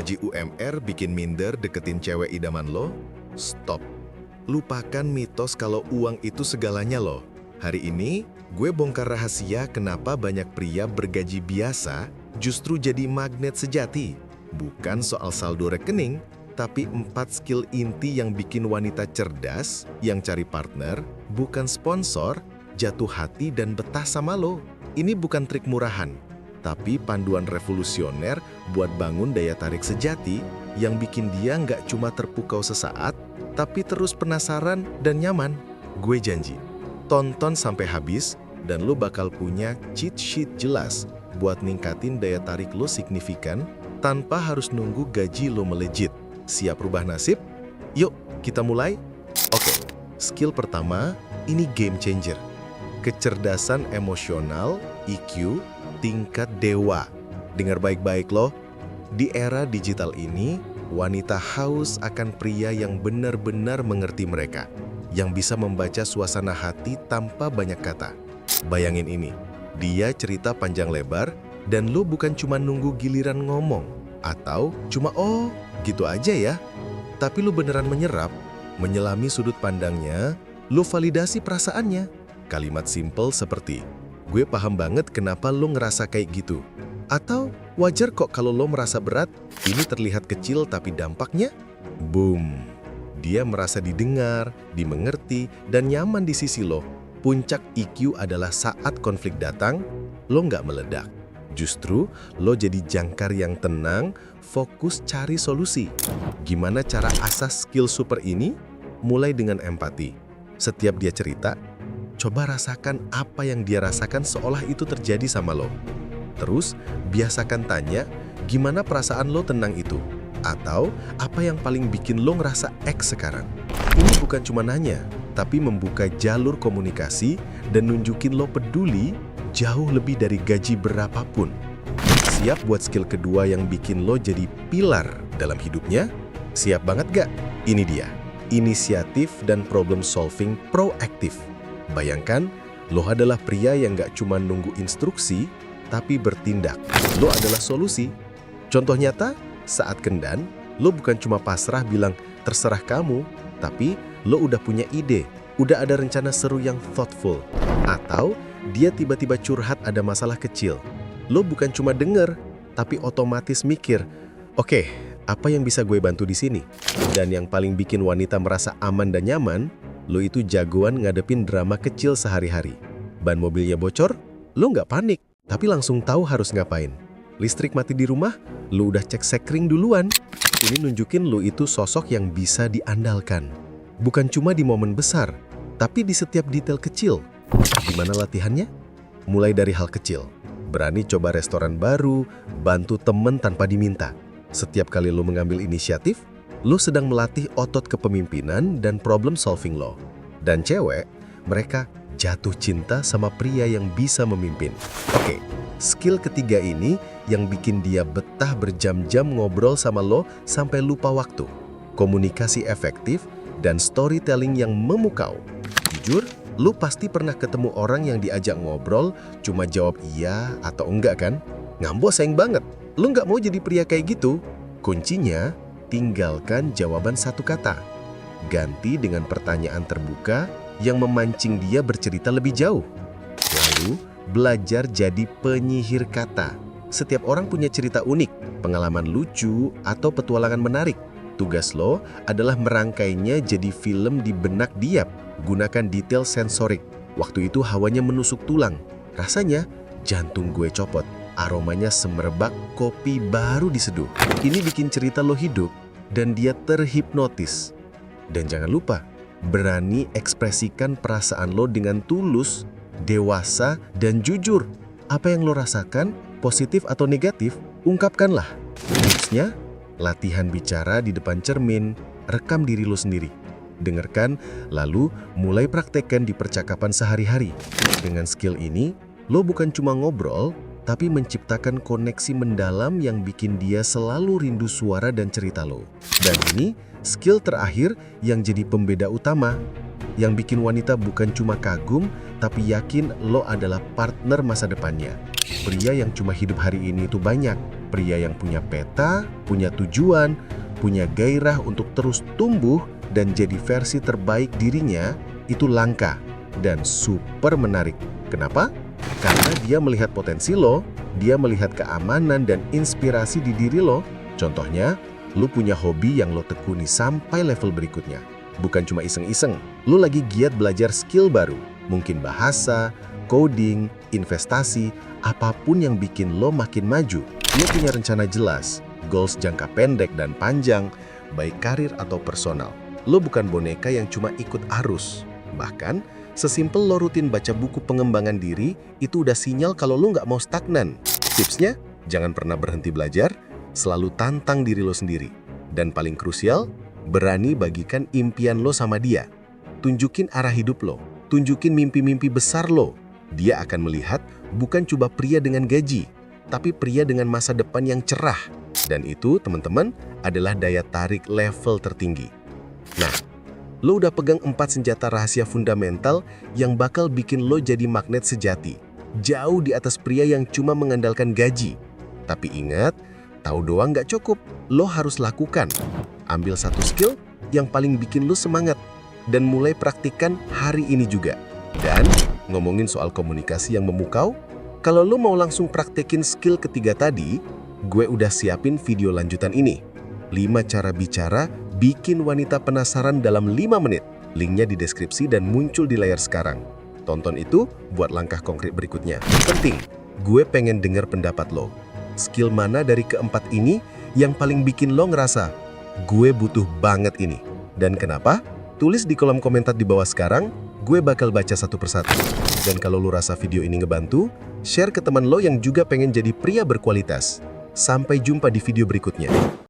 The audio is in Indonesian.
gaji UMR bikin minder deketin cewek idaman lo? Stop. Lupakan mitos kalau uang itu segalanya lo. Hari ini, gue bongkar rahasia kenapa banyak pria bergaji biasa justru jadi magnet sejati. Bukan soal saldo rekening, tapi 4 skill inti yang bikin wanita cerdas, yang cari partner, bukan sponsor, jatuh hati dan betah sama lo. Ini bukan trik murahan, tapi panduan revolusioner buat bangun daya tarik sejati yang bikin dia nggak cuma terpukau sesaat, tapi terus penasaran dan nyaman. Gue janji, tonton sampai habis dan lo bakal punya cheat sheet jelas buat ningkatin daya tarik lo signifikan tanpa harus nunggu gaji lo melejit. Siap rubah nasib? Yuk, kita mulai? Oke, skill pertama, ini game changer. Kecerdasan emosional, EQ, tingkat dewa. Dengar baik-baik loh, di era digital ini, wanita haus akan pria yang benar-benar mengerti mereka, yang bisa membaca suasana hati tanpa banyak kata. Bayangin ini, dia cerita panjang lebar, dan lu bukan cuma nunggu giliran ngomong, atau cuma oh gitu aja ya, tapi lu beneran menyerap, menyelami sudut pandangnya, lu validasi perasaannya. Kalimat simple seperti, gue paham banget kenapa lo ngerasa kayak gitu. Atau, wajar kok kalau lo merasa berat, ini terlihat kecil tapi dampaknya, boom. Dia merasa didengar, dimengerti, dan nyaman di sisi lo. Puncak EQ adalah saat konflik datang, lo nggak meledak. Justru, lo jadi jangkar yang tenang, fokus cari solusi. Gimana cara asas skill super ini? Mulai dengan empati. Setiap dia cerita, coba rasakan apa yang dia rasakan seolah itu terjadi sama lo. Terus, biasakan tanya, gimana perasaan lo tenang itu? Atau, apa yang paling bikin lo ngerasa X sekarang? Ini bukan cuma nanya, tapi membuka jalur komunikasi dan nunjukin lo peduli jauh lebih dari gaji berapapun. Siap buat skill kedua yang bikin lo jadi pilar dalam hidupnya? Siap banget gak? Ini dia, inisiatif dan problem solving proaktif. Bayangkan, lo adalah pria yang gak cuma nunggu instruksi, tapi bertindak. Lo adalah solusi. Contoh nyata, saat kendan, lo bukan cuma pasrah bilang, terserah kamu, tapi lo udah punya ide, udah ada rencana seru yang thoughtful. Atau, dia tiba-tiba curhat ada masalah kecil. Lo bukan cuma denger, tapi otomatis mikir, oke, apa yang bisa gue bantu di sini? Dan yang paling bikin wanita merasa aman dan nyaman, lo itu jagoan ngadepin drama kecil sehari-hari. Ban mobilnya bocor, lo nggak panik, tapi langsung tahu harus ngapain. Listrik mati di rumah, lo udah cek sekring duluan. Ini nunjukin lo itu sosok yang bisa diandalkan. Bukan cuma di momen besar, tapi di setiap detail kecil. Gimana latihannya? Mulai dari hal kecil. Berani coba restoran baru, bantu temen tanpa diminta. Setiap kali lo mengambil inisiatif, lo sedang melatih otot kepemimpinan dan problem solving lo. Dan cewek, mereka jatuh cinta sama pria yang bisa memimpin. Oke, skill ketiga ini yang bikin dia betah berjam-jam ngobrol sama lo sampai lupa waktu. Komunikasi efektif dan storytelling yang memukau. Jujur, lo pasti pernah ketemu orang yang diajak ngobrol cuma jawab iya atau enggak kan? Ngambo sayang banget, lo nggak mau jadi pria kayak gitu. Kuncinya, tinggalkan jawaban satu kata. Ganti dengan pertanyaan terbuka yang memancing dia bercerita lebih jauh. Lalu, belajar jadi penyihir kata. Setiap orang punya cerita unik, pengalaman lucu, atau petualangan menarik. Tugas lo adalah merangkainya jadi film di benak dia. Gunakan detail sensorik. Waktu itu hawanya menusuk tulang. Rasanya, jantung gue copot. Aromanya semerbak kopi baru diseduh. Ini bikin cerita lo hidup dan dia terhipnotis. Dan jangan lupa, berani ekspresikan perasaan lo dengan tulus, dewasa, dan jujur. Apa yang lo rasakan, positif atau negatif, ungkapkanlah. Tipsnya, latihan bicara di depan cermin, rekam diri lo sendiri. Dengarkan, lalu mulai praktekkan di percakapan sehari-hari. Dengan skill ini, lo bukan cuma ngobrol, tapi menciptakan koneksi mendalam yang bikin dia selalu rindu suara dan cerita lo. Dan ini skill terakhir yang jadi pembeda utama, yang bikin wanita bukan cuma kagum, tapi yakin lo adalah partner masa depannya. Pria yang cuma hidup hari ini itu banyak, Pria yang punya peta, punya tujuan, punya gairah untuk terus tumbuh dan jadi versi terbaik dirinya, itu langka dan super menarik. Kenapa? Karena dia melihat potensi lo, dia melihat keamanan dan inspirasi di diri lo. Contohnya, lo punya hobi yang lo tekuni sampai level berikutnya. Bukan cuma iseng-iseng, lo lagi giat belajar skill baru. Mungkin bahasa, coding, investasi, apapun yang bikin lo makin maju. Lo punya rencana jelas, goals jangka pendek dan panjang, baik karir atau personal. Lo bukan boneka yang cuma ikut arus. Bahkan, sesimpel lo rutin baca buku pengembangan diri, itu udah sinyal kalau lo nggak mau stagnan. Tipsnya, jangan pernah berhenti belajar, selalu tantang diri lo sendiri. Dan paling krusial, berani bagikan impian lo sama dia. Tunjukin arah hidup lo, tunjukin mimpi-mimpi besar lo. Dia akan melihat bukan cuma pria dengan gaji, tapi pria dengan masa depan yang cerah. Dan itu, teman-teman, adalah daya tarik level tertinggi. Nah, lo udah pegang 4 senjata rahasia fundamental yang bakal bikin lo jadi magnet sejati. Jauh di atas pria yang cuma mengandalkan gaji. Tapi ingat, tahu doang nggak cukup. Lo harus lakukan. Ambil satu skill yang paling bikin lo semangat dan mulai praktikkan hari ini juga. Dan ngomongin soal komunikasi yang memukau, kalau lo mau langsung praktekin skill ketiga tadi, gue udah siapin video lanjutan ini. 5 cara bicara bikin wanita penasaran dalam 5 menit. Linknya di deskripsi dan muncul di layar sekarang. Tonton itu buat langkah konkret berikutnya. Penting, gue pengen dengar pendapat lo. Skill mana dari keempat ini yang paling bikin lo ngerasa, gue butuh banget ini? Dan kenapa? Tulis di kolom komentar di bawah sekarang, gue bakal baca satu persatu. Dan kalau lo rasa video ini ngebantu, share ke teman lo yang juga pengen jadi pria berkualitas. Sampai jumpa di video berikutnya.